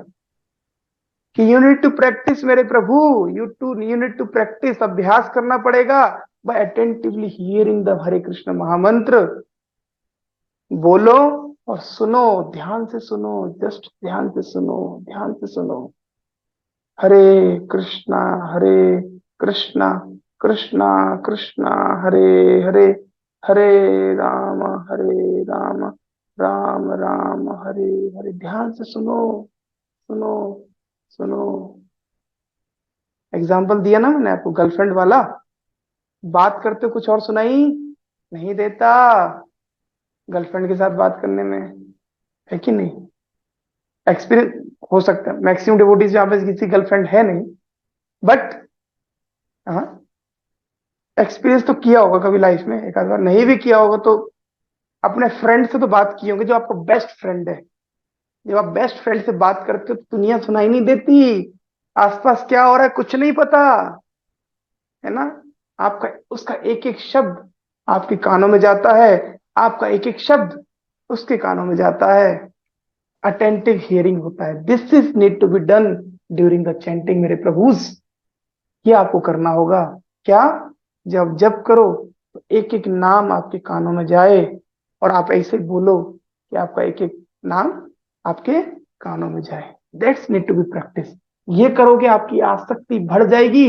कि यू नीड टू प्रैक्टिस मेरे प्रभु, यू नीड टू प्रैक्टिस, अभ्यास करना पड़ेगा बाय अटेंटिवली हियरिंग द हरे कृष्ण महामंत्र। बोलो और सुनो, ध्यान से सुनो, जस्ट ध्यान से सुनो, ध्यान से सुनो। हरे कृष्णा, हरे कृष्णा, कृष्णा कृष्णा, हरे हरे, हरे राम, हरे राम, राम राम, हरे हरे। ध्यान से सुनो, सुनो, सुनो। एग्जाम्पल दिया ना मैंने आपको, गर्लफ्रेंड वाला। बात करते कुछ और सुनाई नहीं देता गर्लफ्रेंड के साथ बात करने में, है कि नहीं? एक्सपीरियंस हो सकता है, मैक्सिमम डिवोटीज यहाँ पे किसी गर्लफ्रेंड है नहीं, बट हाँ, एक्सपीरियंस तो किया होगा कभी लाइफ में, एक आध बार। नहीं भी किया होगा तो अपने फ्रेंड से तो बात किए होंगे, जो आपका बेस्ट फ्रेंड है। जब आप बेस्ट फ्रेंड से बात करते हो तो दुनिया सुनाई नहीं देती, आसपास क्या हो रहा है कुछ नहीं पता, है ना। आपका उसका एक एक शब्द आपके कानों में जाता है, आपका एक एक शब्द उसके कानों में जाता है। अटेंटिव हियरिंग होता है। This is need to be done during the chanting मेरे प्रभुज। ये आपको करना होगा। क्या? जब जप करो तो एक एक नाम आपके कानों में जाए, और आप ऐसे बोलो कि आपका एक एक नाम आपके कानों में जाए। That's need to be practice. ये करोगे आपकी आसक्ति बढ़ जाएगी,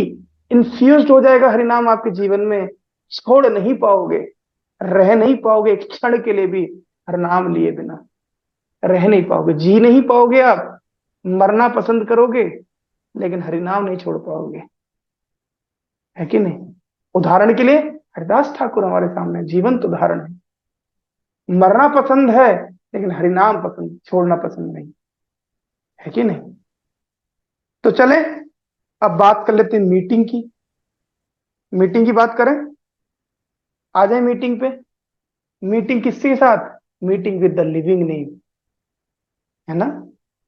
इन्फ्यूज हो जाएगा हरिनाम आपके जीवन में, छोड़ नहीं पाओगे, रह नहीं पाओगे एक क्षण के लिए भी हरिनाम लिए बिना, रह नहीं पाओगे, जी नहीं पाओगे आप, मरना पसंद करोगे लेकिन हरिनाम नहीं छोड़ पाओगे, है कि नहीं। उदाहरण के लिए हरिदास ठाकुर हमारे सामने जीवंत उदाहरण है। मरना पसंद है लेकिन हरिनाम पसंद, छोड़ना पसंद नहीं, है कि नहीं। तो चले अब बात कर लेते हैं मीटिंग की। मीटिंग की बात करें, आ जाए मीटिंग पे। मीटिंग किसके साथ? Meeting with the living name, है ना।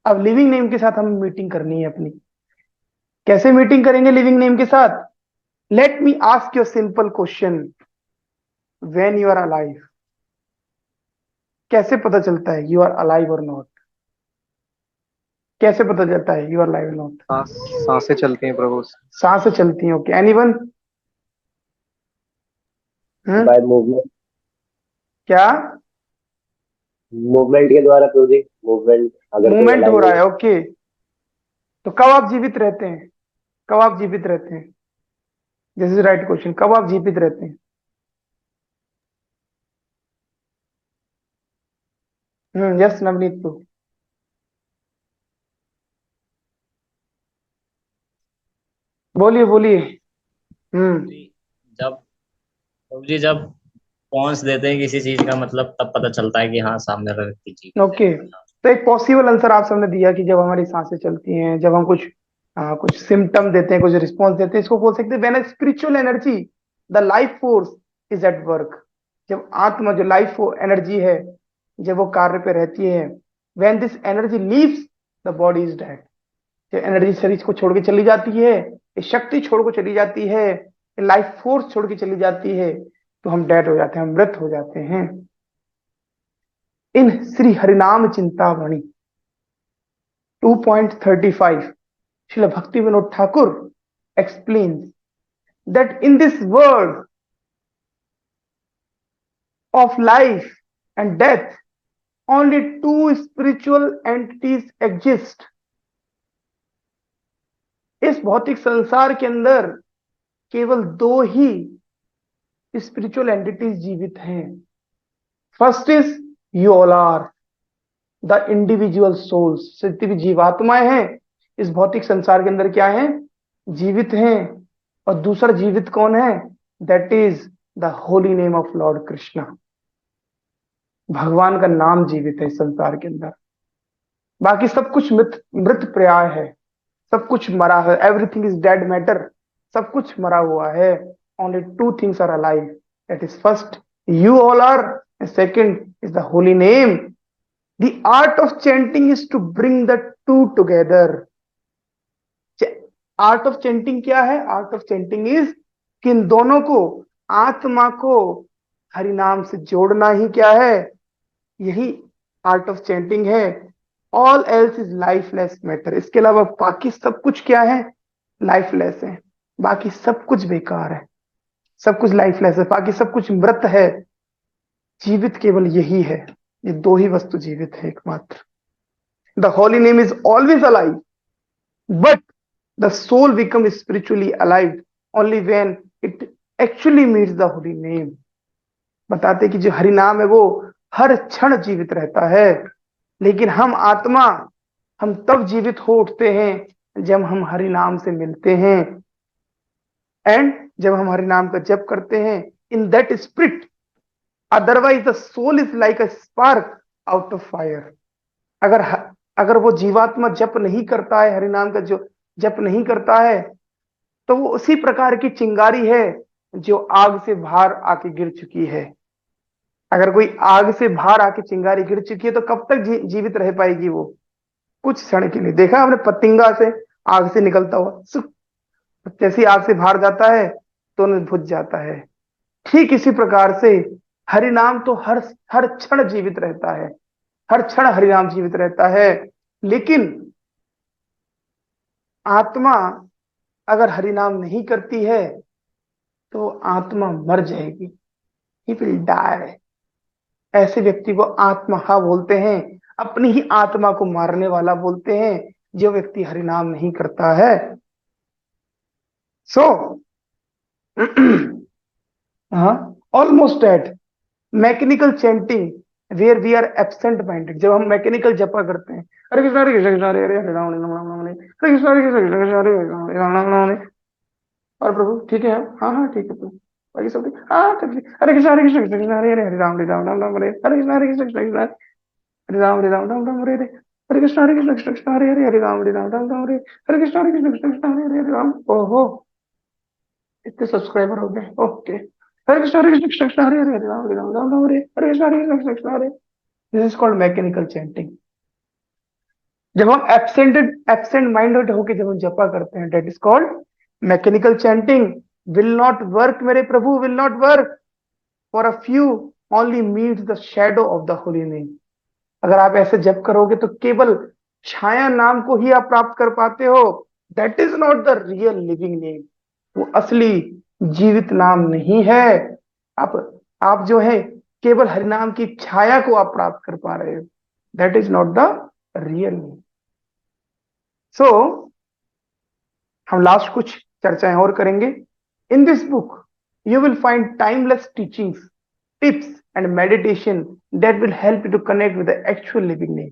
अब लिविंग नेम के साथ हमें मीटिंग करनी है अपनी। कैसे मीटिंग करेंगे लिविंग नेम के साथ? Let me ask you simple question. When you are alive, कैसे पता चलता है यू आर अलाइव और नॉट? कैसे पता चलता है यू आर अलाइव और नॉट? सांसें चलती हैं प्रभु। सांसें चलती हैं। Okay, anyone? By movement. क्या? मूवमेंट के द्वारा प्रभु जी, मूवमेंट अगर कोई मूवमेंट हो अलाइव रहा हो। है। ओके, तो कब आप जीवित रहते हैं? कब आप जीवित रहते हैं? This is right question. कब आप जीवित रहते हैं? यस नवनीत तो बोलिए बोलिए। जी, जब प्रभु जी जब पॉइंट्स देते हैं किसी चीज का, मतलब तब पता चलता है कि हाँ सामने वाला व्यक्ति जीवित है। ओके, तो एक पॉसिबल आंसर आप सबने दिया कि जब हमारी सांसें चलती हैं, जब हम कुछ सिम्टम देते हैं, कुछ रिस्पॉन्स देते हैं, इसको बोल सकते हैं when a spiritual energy, the life force is at work. जब आत्मा, जो लाइफ एनर्जी है, जब वो कार्य पे रहती है, when this energy leaves the body is dead. जो एनर्जी शरीर को छोड़ के चली जाती है, ये शक्ति छोड़ के चली जाती है, ये लाइफ फोर्स छोड़ के चली जाती है, तो हम डेड हो जाते हैं, हम मृत हो जाते हैं। इन श्री हरिनाम Chintamani 2.35 Srila Bhakti Vinod Thakur explains that in this world of life and death, only two spiritual entities exist. इस भौतिक संसार के अंदर केवल दो ही स्पिरिचुअल एंटिटीज जीवित हैं। First is you all are the individual souls. जितनी भी जीवात्माएं हैं इस भौतिक संसार के अंदर क्या है? जीवित हैं। और दूसरा जीवित कौन है? That is the holy name of Lord Krishna. भगवान का नाम जीवित है इस संसार के अंदर, बाकी सब कुछ मृत प्राय है, सब कुछ मरा है। एवरीथिंग इज डेड मैटर, सब कुछ मरा हुआ है। Only two things are alive, that is first you all are, and second is the holy name. The art of chanting is to bring the two together. Art of chanting क्या है? Art of chanting is कि इन दोनों को, आत्मा को हरि नाम से जोड़ना ही क्या है? यही आर्ट ऑफ चैंटिंग है। All else is lifeless matter. इसके अलावा बाकी सब कुछ क्या है? लाइफलेस है। बाकी सब कुछ बेकार है, सब कुछ लाइफलेस है, बाकी सब कुछ मृत है। जीवित केवल यही है, ये दो ही वस्तु जीवित है एकमात्र। The holy name is always alive, but the soul become spiritually alive only when it actually meets the holy name. बताते कि जो हरि नाम है वो हर क्षण जीवित रहता है, लेकिन हम आत्मा, हम तब जीवित हो उठते हैं जब हम हरि नाम से मिलते हैं, एंड जब हम हरि नाम का जप करते हैं in that spirit. Otherwise the soul is like a spark out of fire. अगर वो जीवात्मा जप नहीं करता है, हरि नाम का जो जप नहीं करता है, तो वो उसी प्रकार की चिंगारी है जो आग से बाहर आके गिर चुकी है। अगर कोई आग से बाहर आके चिंगारी गिर चुकी है तो कब तक जीवित रह पाएगी वो? कुछ क्षण के लिए। देखा आपने पतंगा से आग से निकलता हुआ, जैसे ही आग से बाहर जाता है तो उन्हें बुझ जाता है। ठीक इसी प्रकार से हरिनाम तो हर हर क्षण जीवित रहता है, हर क्षण हरिनाम जीवित रहता है। लेकिन आत्मा अगर हरिनाम नहीं करती है तो आत्मा मर जाएगी, ही विल डाई। ऐसे व्यक्ति को आत्महा बोलते हैं, अपनी ही आत्मा को मारने वाला बोलते हैं, जो व्यक्ति हरिनाम नहीं करता है। So almost at mechanical chanting where we are absent minded. जब हम मैकेनिकल जपा करते हैं, हरे कृष्ण हरे कृष्ण कृष्ण हरे हरे हरे राम राम राम हरे, हरे कृष्ण हरे कृष्ण कृष्ण कृष्ण हरे हरे राम राम राम हरे। और प्रभु ठीक है, हाँ हाँ ठीक है प्रभु, बाकी सब ठीक, हाँ ठीक है। हरे कृष्ण कृष्ण कृष्ण हरे हरे हरे राम राम राम हरे, हरे कृष्ण कृष्ण कृष्ण हरे राम राम हरे हरे, हरे कृष्ण कृष्ण कृष्ण हरे हरे हरे राम राम हरे, हरे कृष्ण कृष्ण कृष्ण हरे हरे हरे राम। ओहो, इतने सब्सक्राइबर हो गए, okay. Hare Krishna Krishna Hare Hare Hare Ram Hare, Hare Krishna Krishna Krishna Hare. This is called mechanical chanting. जब हम एब्सेंट माइंडेड होके जब हम जपा करते हैं, that is called mechanical chanting. Will not work मेरे प्रभु, will not work. For a few only meets the shadow of the holy name. अगर आप ऐसे जप करोगे तो केवल छाया नाम को ही आप प्राप्त कर पाते हो। That is not the real living name. वो असली जीवित नाम नहीं है। आप जो है केवल हरिनाम की छाया को आप प्राप्त कर पा रहे हो। That is not the real name. So हम लास्ट कुछ चर्चाएं और करेंगे। In this book you will find timeless teachings, tips and meditation that will help you to connect with the actual living name.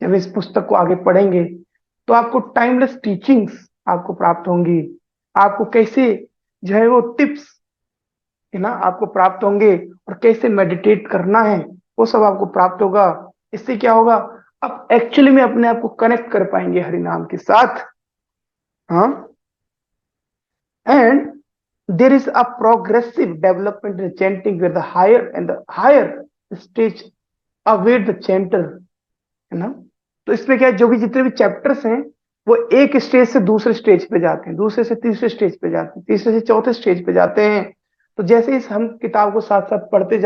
जब इस पुस्तक को आगे पढ़ेंगे तो आपको टाइमलेस टीचिंग्स आपको प्राप्त होंगी। आपको कैसे जो है वो टिप्स है ना आपको प्राप्त होंगे, और कैसे मेडिटेट करना है वो सब आपको प्राप्त होगा। इससे क्या होगा, आप एक्चुअली में अपने आप को कनेक्ट कर पाएंगे हरि नाम के साथ। हाँ, and there is a progressive development in chanting with the higher stage await the chanter, है ना। तो इसमें क्या है, जो भी जितने भी चैप्टर्स हैं वो एक स्टेज से दूसरे स्टेज पे जाते हैं, दूसरे से तीसरे स्टेज पे जाते हैं, तीसरे से चौथे स्टेज पे जाते हैं। तो जैसे ही हम किताब को साथ साथ पढ़ते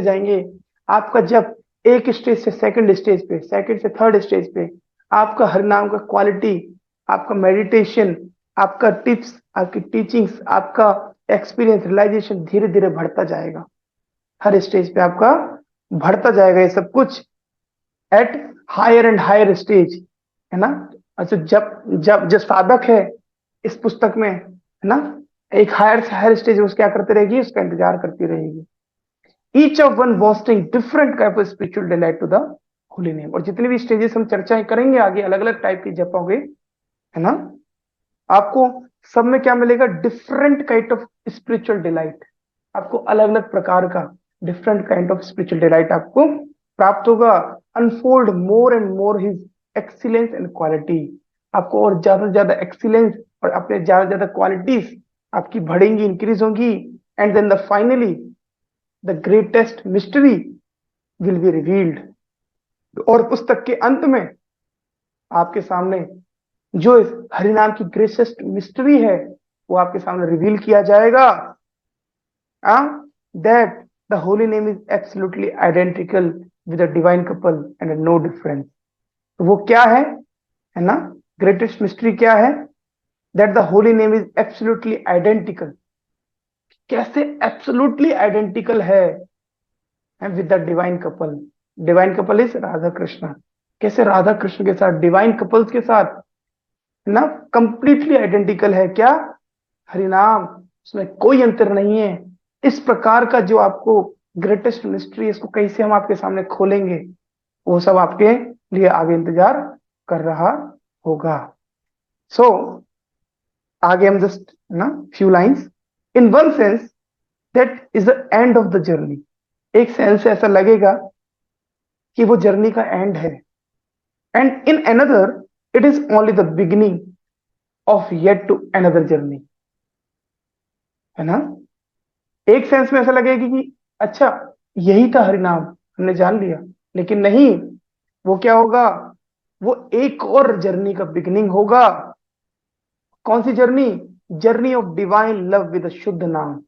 जाएंगे, आपका जब एक स्टेज से सेकंड स्टेज पे, सेकंड से थर्ड स्टेज पे, आपका हर नाम का क्वालिटी, आपका मेडिटेशन, आपका टिप्स, आपकी टीचिंग्स, आपका एक्सपीरियंस, रियलाइजेशन धीरे धीरे बढ़ता जाएगा। हर स्टेज पे आपका बढ़ता जाएगा ये सब कुछ at higher and higher stage, है ना। अच्छा, जब जब जो साधक है इस पुस्तक में, है ना, एक हायर से हायर स्टेज उस क्या करती रहेगी, उसका इंतजार करती रहेगी। Each of one boasting different kind of spiritual delight to the holy name. और जितने भी स्टेजेस हम चर्चाएं करेंगे आगे, अलग अलग टाइप की जप होंगे, है ना, आपको सब में क्या मिलेगा, different kind of spiritual delight. आपको अलग अलग प्रकार का different kind of spiritual delight आपको प्राप्त होगा। Unfold more and more his excellence and quality. आपको और ज्यादा से ज्यादा एक्सीलेंस और अपने ज्यादा से ज्यादा क्वालिटीज आपकी बढ़ेंगी, इंक्रीज होंगी। And then the finally the greatest mystery will be revealed. और पुस्तक के अंत में आपके सामने जो इस हरिनाम की ग्रेटेस्ट मिस्ट्री है वो आपके सामने रिवील किया जाएगा। That the holy name is absolutely identical with the divine couple and no difference. तो वो क्या है ना, ग्रेटेस्ट मिस्ट्री क्या है, that the holy name is absolutely identical. कैसे एब्सोल्युटली आइडेंटिकल है with the divine couple. Divine couple is Radha Krishna. कैसे राधा कृष्ण के साथ, डिवाइन कपल्स के साथ ना कंप्लीटली आइडेंटिकल है क्या, हरिनाम, उसमें कोई अंतर नहीं है। इस प्रकार का जो आपको ग्रेटेस्ट मिस्ट्री है, इसको कैसे हम आपके सामने खोलेंगे, वो सब आपके लिए आगे इंतजार कर रहा होगा। सो आगे हम जस्ट ना few lines. In one sense that is the end of the journey. एक सेंस से ऐसा लगेगा कि वो जर्नी का एंड है। And in another it is only the beginning of yet to another journey, है ना। एक सेंस में ऐसा लगेगा कि अच्छा यही था हरिनाम, हमने जान लिया। लेकिन नहीं, वो क्या होगा, वो एक और जर्नी का बिगिनिंग होगा। कौन सी journey? Journey of divine love with शुद्ध नाम,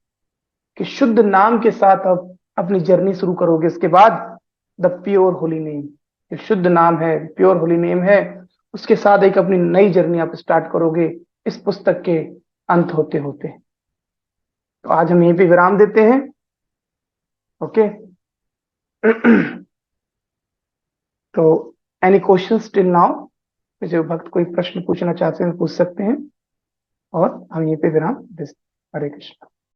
कि शुद्ध नाम के साथ आप अपनी जर्नी शुरू करोगे। इसके बाद द प्योर होली नेम, जो शुद्ध नाम है, प्योर होली नेम है, उसके साथ एक अपनी नई जर्नी आप स्टार्ट करोगे इस पुस्तक के अंत होते होते। तो आज हम यहीं पे विराम देते हैं। ओके। तो एनी क्वेश्चंस टिल नाउ? जो भक्त कोई प्रश्न पूछना चाहते हैं पूछ सकते हैं, और हम यहीं पे विराम दे सकते हैं। हरे कृष्ण।